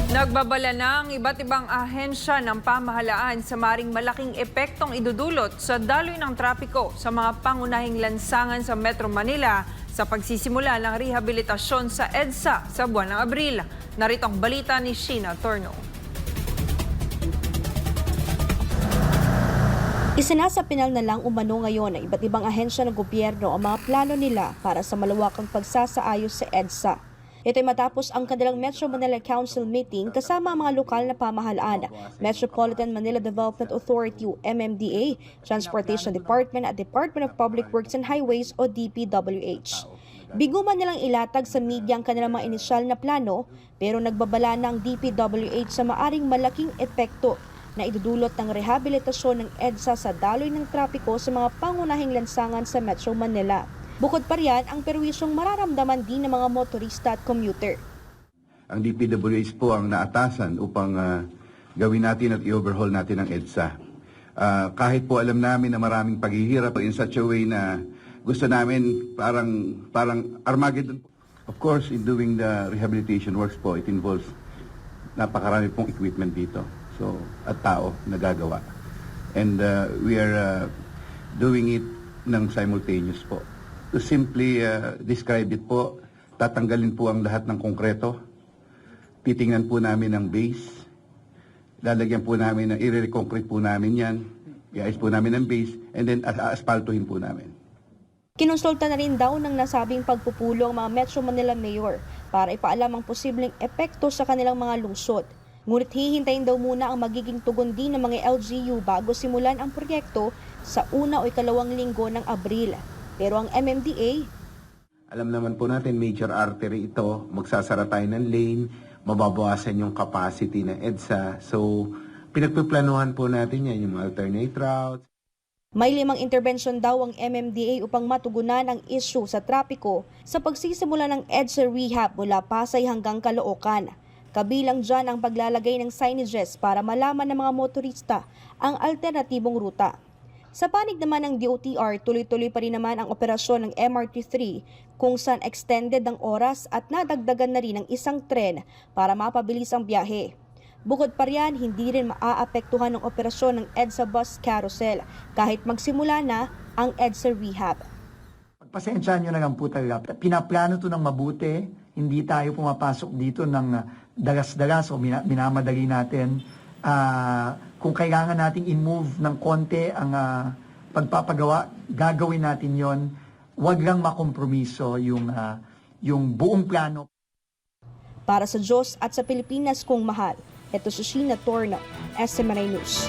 Nagbabala na ang iba't ibang ahensya ng pamahalaan sa maring malaking epektong idudulot sa daloy ng trapiko sa mga pangunahing lansangan sa Metro Manila sa pagsisimula ng rehabilitasyon sa EDSA sa buwan ng Abril. Narito ang balita ni Sheena Torno. Isinasapinal na lang umano ngayon ng iba't ibang ahensya ng gobyerno ang mga plano nila para sa malawakang pagsasaayos sa EDSA. Ito'y matapos ang kanilang Metro Manila Council meeting kasama ang mga lokal na pamahalaan, Metropolitan Manila Development Authority o MMDA, Transportation Department at Department of Public Works and Highways o DPWH. Bigo man nilang ilatag sa media ang kanilang mga inisyal na plano, pero nagbabala ng DPWH sa maaring malaking epekto na idudulot ng rehabilitasyon ng EDSA sa daloy ng trapiko sa mga pangunahing lansangan sa Metro Manila. Bukod pa riyan, ang perwisyong mararamdaman din ng mga motorista at commuter. Ang DPWH po ang naatasan upang gawin natin at i-overhaul natin ang EDSA. Kahit po alam namin na maraming paghihirap in such a way na gusto namin parang Armageddon. Of course, in doing the rehabilitation works po, it involves napakarami pong equipment dito. So, at tao nagagawa. And we are doing it ng simultaneous po. To simply describe it po, tatanggalin po ang lahat ng konkreto, titingnan po namin ang base, lalagyan po namin, i-reconcrete po namin yan, i-ayos po namin ang base, and then aspaltuhin po namin. Kinonsulta na rin daw ng nasabing pagpupulong mga Metro Manila Mayor para ipaalam ang posibleng epekto sa kanilang mga lungsod. Ngunit hihintayin daw muna ang magiging tugon din ng mga LGU bago simulan ang proyekto sa una o ikalawang linggo ng Abril. Pero ang MMDA, alam naman po natin, major artery ito, magsasara tayo ng lane, mababawasan yung capacity ng EDSA. So, pinagpiplanuhan po natin yan, yung alternate routes. may 5 intervention daw ang MMDA upang matugunan ang issue sa trapiko sa pagsisimula ng EDSA rehab mula Pasay hanggang Caloocan. Kabilang dyan ang paglalagay ng signages para malaman ng mga motorista ang alternatibong ruta. Sa panig naman ng DOTR, tuloy-tuloy pa rin naman ang operasyon ng MRT-3 kung saan extended ang oras at nadagdagan na rin ng isang tren para mapabilis ang biyahe. Bukod pa riyan, hindi rin maaapektuhan ng operasyon ng EDSA Bus Carousel kahit magsimula na ang EDSA Rehab. Pagpasensyahan nyo na lang po talaga. Pinaplano to ng mabuti, hindi tayo pumapasok dito ng dagas-dagas o minamadali natin. Kung kailangan nating i-move ng konti ang pagpapagawa, gagawin natin yon. Huwag lang makompromiso yung buong plano. Para sa Diyos at sa Pilipinas kong mahal, ito si Sheena Torno, SMNI News.